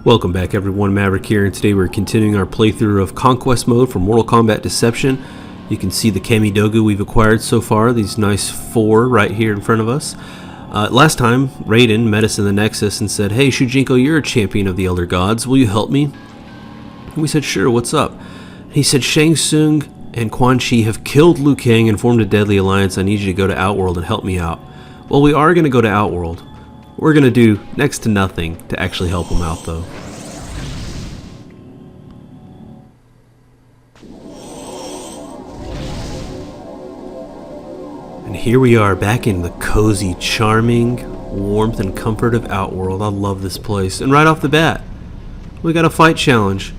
Welcome back everyone, Maverick here, and today we're continuing our playthrough of Conquest mode for Mortal Kombat Deception. You can see the Kamidogu we've acquired so far, these nice 4 right here in front of us. Last time, Raiden met us in the Nexus and said, "Hey Shujinko, you're a champion of the Elder Gods, will you help me?" And we said, "Sure, what's up?" And he said, "Shang Tsung and Quan Chi have killed Liu Kang and formed a deadly alliance. I need you to go to Outworld and help me out." Well, we are going to go to Outworld. We're going to do next to nothing to actually help him out, though. And here we are back in the cozy, charming warmth and comfort of Outworld. I love this place. And right off the bat, we got a fight challenge.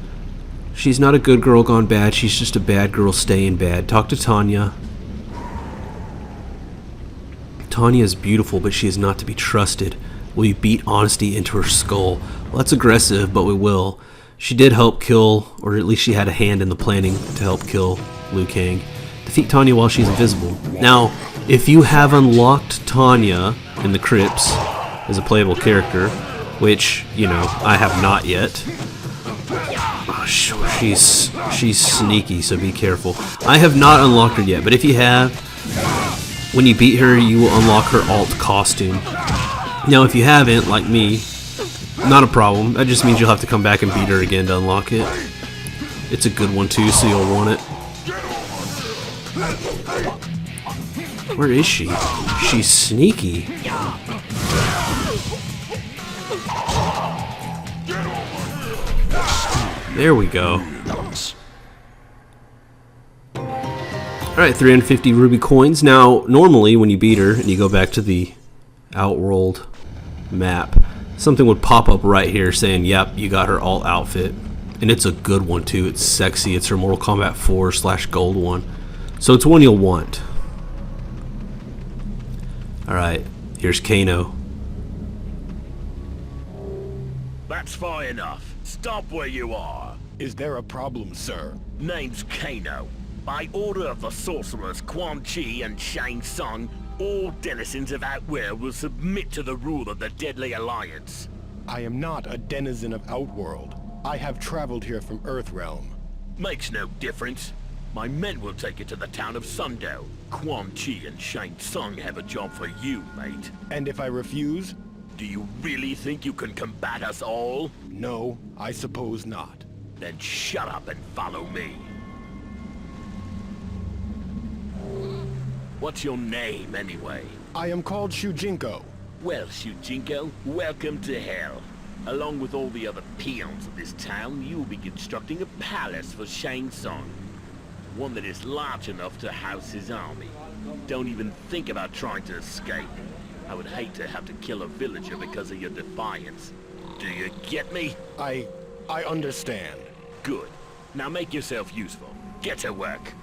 She's not a good girl gone bad. She's just a bad girl staying bad. Talk to Tanya. Tanya is beautiful, but she is not to be trusted. Will you beat honesty into her skull? Well, that's aggressive, but we will. She did help kill, or at least she had a hand in the planning to help kill Liu Kang. Defeat Tanya while she's invisible. Now, if you have unlocked Tanya in the crypts as a playable character, which, you know, I have not yet. Oh, she's sneaky, so be careful. I have not unlocked her yet, but if you have, when you beat her, you will unlock her alt costume. Now, if you haven't, like me, not a problem. That just means you'll have to come back and beat her again to unlock it. It's a good one too, so you'll want it. Where is she? She's sneaky. There we go. Alright, 350 ruby coins. Now, normally when you beat her and you go back to the Outworld map, something would pop up right here saying, "Yep, you got her alt outfit." And it's a good one too. It's sexy. It's her Mortal Kombat 4/gold one. So it's one you'll want. Alright, here's Kano. That's far enough. Stop where you are. Is there a problem, sir? Name's Kano. By order of the sorcerers Quan Chi and Shang Tsung, all denizens of Outworld will submit to the rule of the Deadly Alliance. I am not a denizen of Outworld. I have traveled here from Earthrealm. Makes no difference. My men will take it to the town of Sundown. Quan Chi and Shang Tsung have a job for you, mate. And if I refuse? Do you really think you can combat us all? No, I suppose not. Then shut up and follow me. What's your name, anyway? I am called Shujinko. Well, Shujinko, welcome to hell. Along with all the other peons of this town, you'll be constructing a palace for Shang Tsung. One that is large enough to house his army. Don't even think about trying to escape. I would hate to have to kill a villager because of your defiance. Do you get me? I understand. Good. Now make yourself useful. Get to work.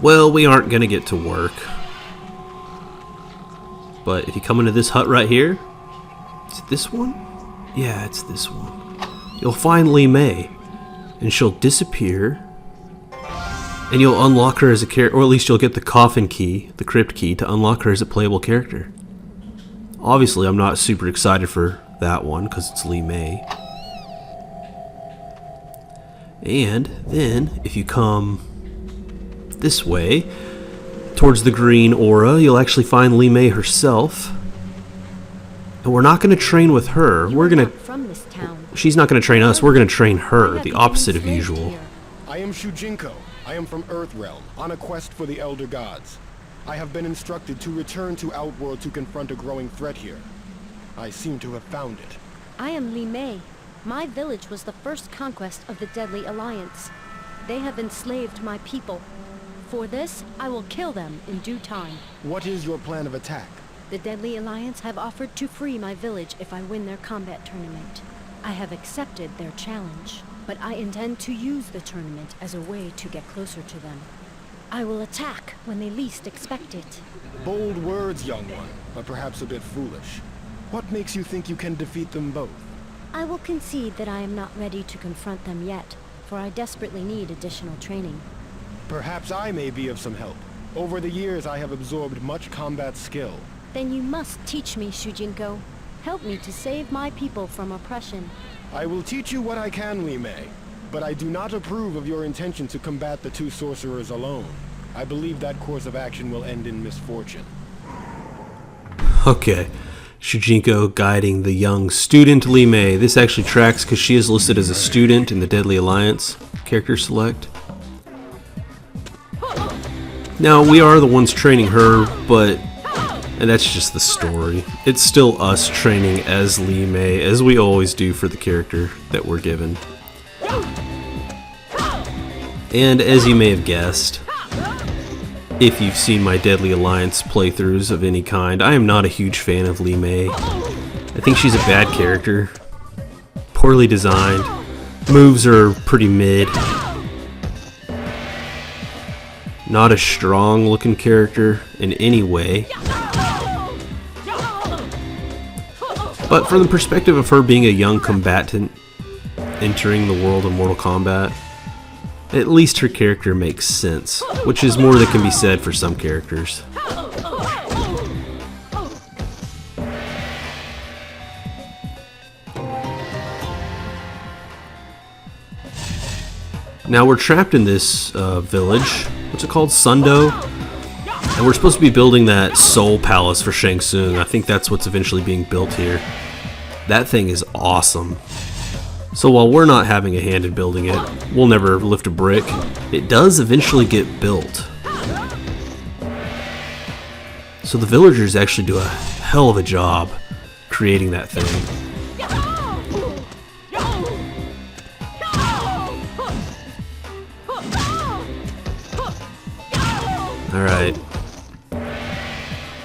Well, we aren't gonna get to work. But if you come into this hut right here, is it this one? Yeah, it's this one. You'll find Lei Mei, and she'll disappear, and you'll unlock her as a character, or at least you'll get the coffin key, the crypt key, to unlock her as a playable character. Obviously, I'm not super excited for that one, because it's Lei Mei. And then, if you come this way, towards the green aura, you'll actually find Lei Mei herself. And we're not going to train with her. She's not going to train us. We're going to train her, the opposite of usual. I am Shujinko. I am from Earthrealm, on a quest for the Elder Gods. I have been instructed to return to Outworld to confront a growing threat here. I seem to have found it. I am Lei Mei. My village was the first conquest of the Deadly Alliance. They have enslaved my people. For this, I will kill them in due time. What is your plan of attack? The Deadly Alliance have offered to free my village if I win their combat tournament. I have accepted their challenge, but I intend to use the tournament as a way to get closer to them. I will attack when they least expect it. Bold words, young one, but perhaps a bit foolish. What makes you think you can defeat them both? I will concede that I am not ready to confront them yet, for I desperately need additional training. Perhaps I may be of some help. Over the years, I have absorbed much combat skill. Then you must teach me, Shujinko. Help me to save my people from oppression. I will teach you what I can, Lei Mei, but I do not approve of your intention to combat the two sorcerers alone. I believe that course of action will end in misfortune. Okay. Shujinko guiding the young student Lei Mei. This actually tracks because she is listed as a student in the Deadly Alliance character select. Now, we are the ones training her, and that's just the story. It's still us training as Lei Mei, as we always do for the character that we're given. And as you may have guessed, if you've seen my Deadly Alliance playthroughs of any kind, I am not a huge fan of Lei Mei. I think she's a bad character. Poorly designed. Moves are pretty mid. Not a strong looking character in any way. But from the perspective of her being a young combatant entering the world of Mortal Kombat, at least her character makes sense, which is more that can be said for some characters. Now we're trapped in this village. What's it called? Sundo? And we're supposed to be building that Soul Palace for Shang Tsung. I think that's what's eventually being built here. That thing is awesome. So while we're not having a hand in building it, we'll never lift a brick. It does eventually get built. So the villagers actually do a hell of a job creating that thing. Alright.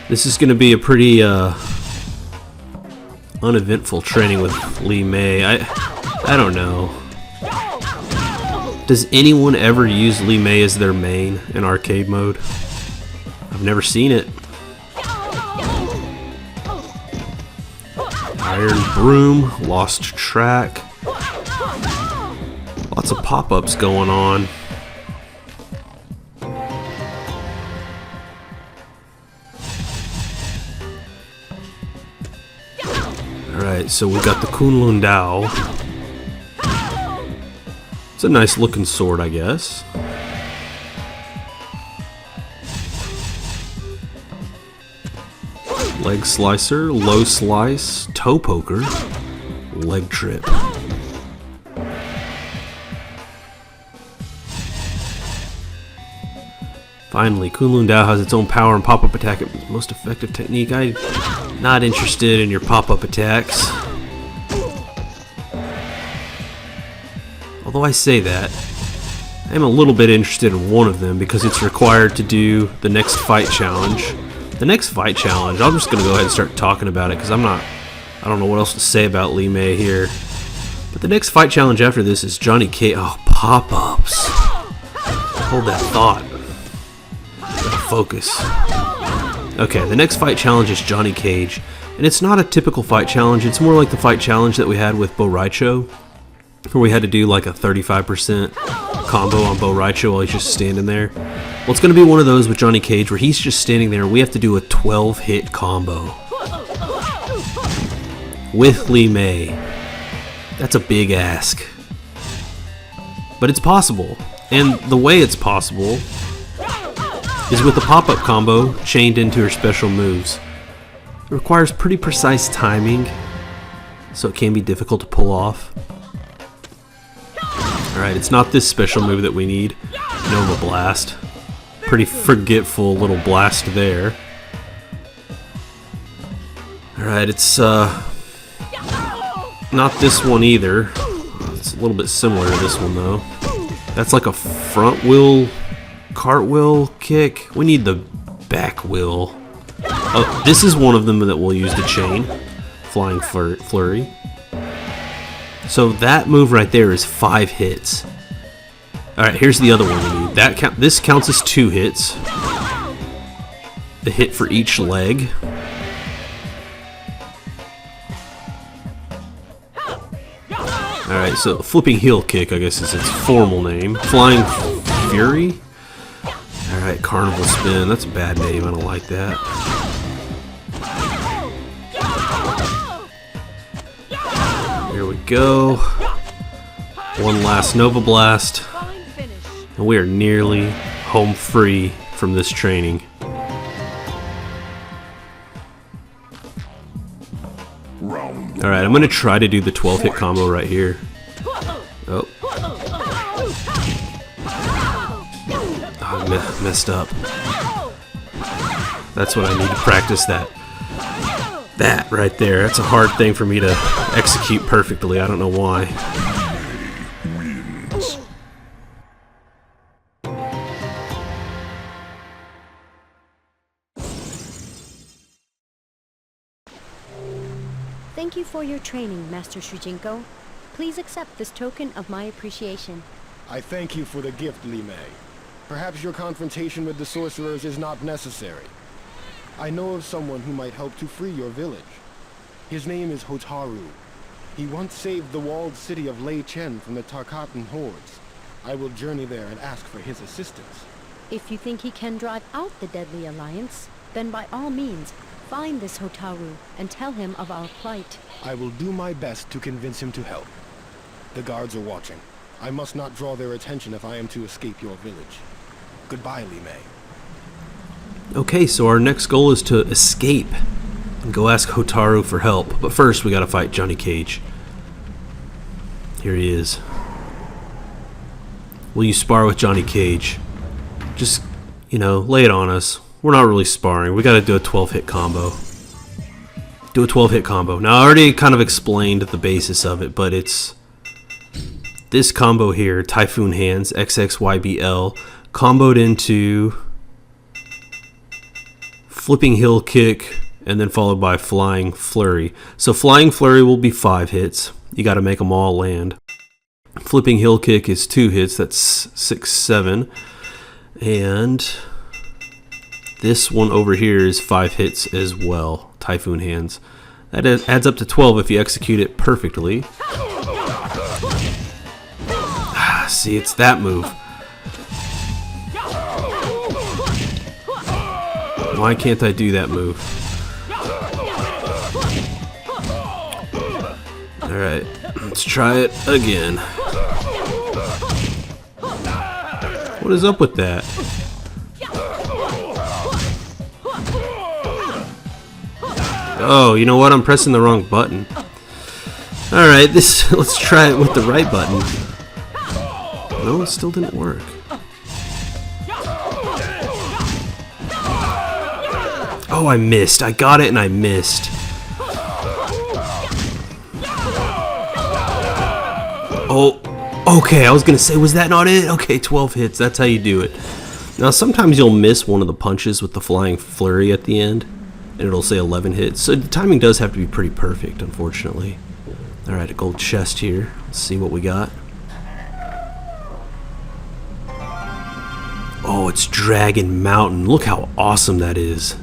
This is going to be a pretty uneventful training with Lei Mei. I don't know. Does anyone ever use Lei Mei as their main in arcade mode? I've never seen it. Iron Broom, lost track. Lots of pop-ups going on. Alright, so we got the Kunlun Dao. It's a nice looking sword, I guess. Leg slicer, low slice, toe poker, leg trip. Finally, Kunlun Dao has its own power and pop-up attack. Its most effective technique. I'm not interested in your pop-up attacks. Although I say that, I am a little bit interested in one of them because it's required to do the next fight challenge. The next fight challenge, I'm just going to go ahead and start talking about it because I don't know what else to say about Lei Mei here. But the next fight challenge after this is Johnny Cage. Oh, pop-ups. Hold that thought. Focus. Okay, the next fight challenge is Johnny Cage. And it's not a typical fight challenge, it's more like the fight challenge that we had with Bo Raicho, where we had to do like a 35% combo on Bo Raicho while he's just standing there. Well, it's going to be one of those with Johnny Cage where he's just standing there and we have to do a 12-hit combo with Lei Mei. That's a big ask. But it's possible. And the way it's possible is with the pop-up combo chained into her special moves. It requires pretty precise timing, so it can be difficult to pull off. Alright, it's not this special move that we need. Nova Blast. Pretty forgetful little blast there. Alright, it's not this one either. It's a little bit similar to this one though. That's like a front wheel cartwheel kick. We need the back wheel. Oh, this is one of them that we'll use the chain. Flying flurry. So that move right there is 5 hits. Alright, here's the other one we need. This counts as 2 hits. The hit for each leg. Alright, so flipping heel kick, I guess is its formal name. Flying Fury? Alright, Carnival Spin. That's a bad name. I don't like that. Here we go. One last Nova Blast. And we are nearly home free from this training. Alright, I'm going to try to do the 12 hit combo right here. Oh. I messed up. That's what I need to practice, that right there. That's a hard thing for me to execute perfectly. I don't know why. Thank you for your training, Master Shujinko. Please accept this token of my appreciation. I thank you for the gift, Lei Mei. Perhaps your confrontation with the sorcerers is not necessary. I know of someone who might help to free your village. His name is Hotaru. He once saved the walled city of Lei Chen from the Tarkatan hordes. I will journey there and ask for his assistance. If you think he can drive out the deadly alliance, then by all means, find this Hotaru and tell him of our plight. I will do my best to convince him to help. The guards are watching. I must not draw their attention if I am to escape your village. Goodbye, Lei Mei. Okay, so our next goal is to escape and go ask Hotaru for help. But first, we gotta fight Johnny Cage. Here he is. Will you spar with Johnny Cage? Just, you know, lay it on us. We're not really sparring. We gotta do a 12 hit combo. Do a 12 hit combo. Now, I already kind of explained the basis of it, but it's this combo here, Typhoon Hands, XXYBL, comboed into Flipping Heel Kick, and then followed by Flying Flurry. So Flying Flurry will be 5 hits. You got to make them all land. Flipping Heel Kick is 2 hits. That's 6, 7. And this one over here is 5 hits as well. Typhoon Hands. That adds up to 12 if you execute it perfectly. See, it's that move. Why can't I do that move? Alright, let's try it again. What is up with that? Oh, you know what? I'm pressing the wrong button. Alright, let's try it with the right button. No, it still didn't work. Oh, I missed. I got it and I missed. Oh, okay. I was going to say, was that not it? Okay, 12 hits. That's how you do it. Now, sometimes you'll miss one of the punches with the Flying Flurry at the end, and it'll say 11 hits. So the timing does have to be pretty perfect, unfortunately. All right, a gold chest here. Let's see what we got. Oh, it's Dragon Mountain. Look how awesome that is.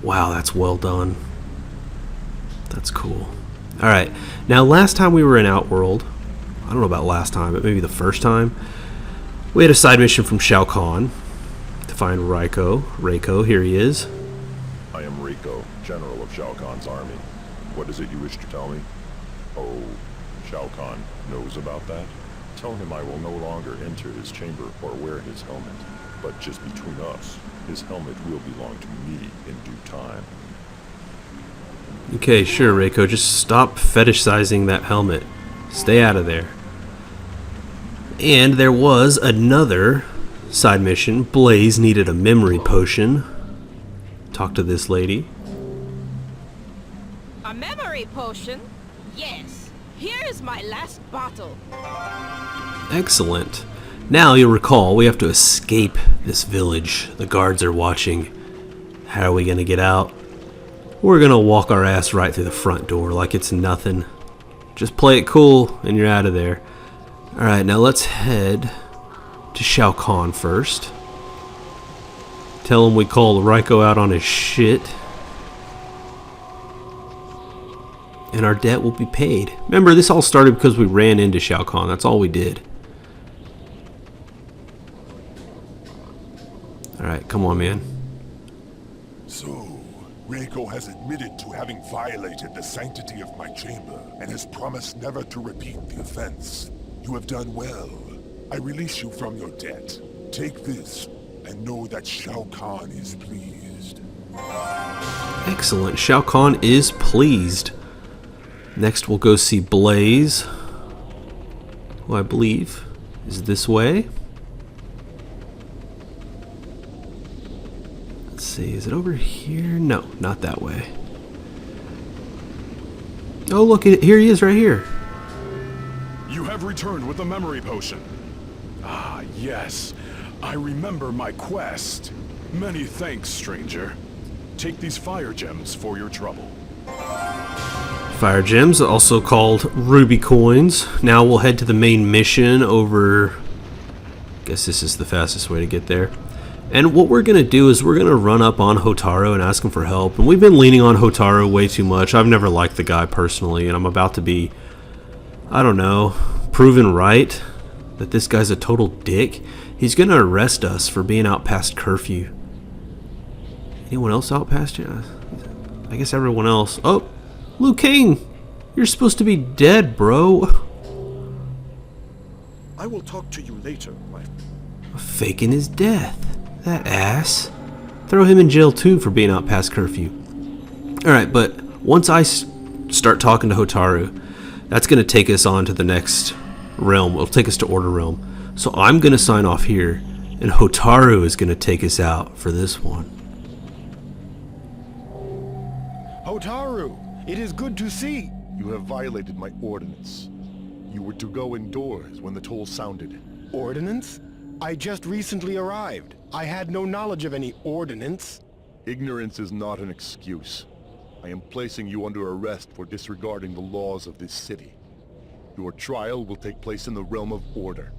Wow, that's well done. That's cool. Alright, now last time we were in Outworld, I don't know about last time, but maybe the first time, we had a side mission from Shao Kahn to find Reiko, here he is. I am Reiko, General of Shao Kahn's army. What is it you wish to tell me? Oh, Shao Kahn knows about that? Tell him I will no longer enter his chamber or wear his helmet. But just between us, his helmet will belong to me in due time. Okay, sure, Reiko. Just stop fetishizing that helmet. Stay out of there. And there was another side mission. Blaze needed a memory potion. Talk to this lady. A memory potion? Yes. Here is my last bottle. Excellent. Now you'll recall we have to escape this village. The guards are watching. How are we going to get out? We're going to walk our ass right through the front door like it's nothing. Just play it cool and you're out of there. Alright, now let's head to Shao Kahn first. Tell him we called Reiko out on his shit. And our debt will be paid. Remember, this all started because we ran into Shao Kahn. That's all we did. Alright, come on, man. So, Reiko has admitted to having violated the sanctity of my chamber and has promised never to repeat the offense. You have done well. I release you from your debt. Take this and know that Shao Kahn is pleased. Excellent. Shao Kahn is pleased. Next we'll go see Blaze, who I believe is this way. Let's see, is it over here? No, not that way. Oh, look, here he is right here. You have returned with the memory potion. Ah, yes. I remember my quest. Many thanks, stranger. Take these fire gems for your trouble. Fire gems, also called ruby coins. Now we'll head to the main mission over... Guess this is the fastest way to get there. And what we're going to do is we're going to run up on Hotaru and ask him for help. And we've been leaning on Hotaru way too much. I've never liked the guy personally, and I'm about to be, I don't know, proven right that this guy's a total dick. He's going to arrest us for being out past curfew. Anyone else out past you? I guess everyone else. Oh, Liu Kang! You're supposed to be dead, bro. I will talk to you later, my... Faking his death. That ass. Throw him in jail too for being out past curfew. Alright, but once I start talking to Hotaru, that's going to take us on to the next realm. It'll take us to Order Realm. So I'm going to sign off here, and Hotaru is going to take us out for this one. Hotaru, it is good to see. You have violated my ordinance. You were to go indoors when the toll sounded. Ordinance? I just recently arrived. I had no knowledge of any ordinance. Ignorance is not an excuse. I am placing you under arrest for disregarding the laws of this city. Your trial will take place in the realm of order.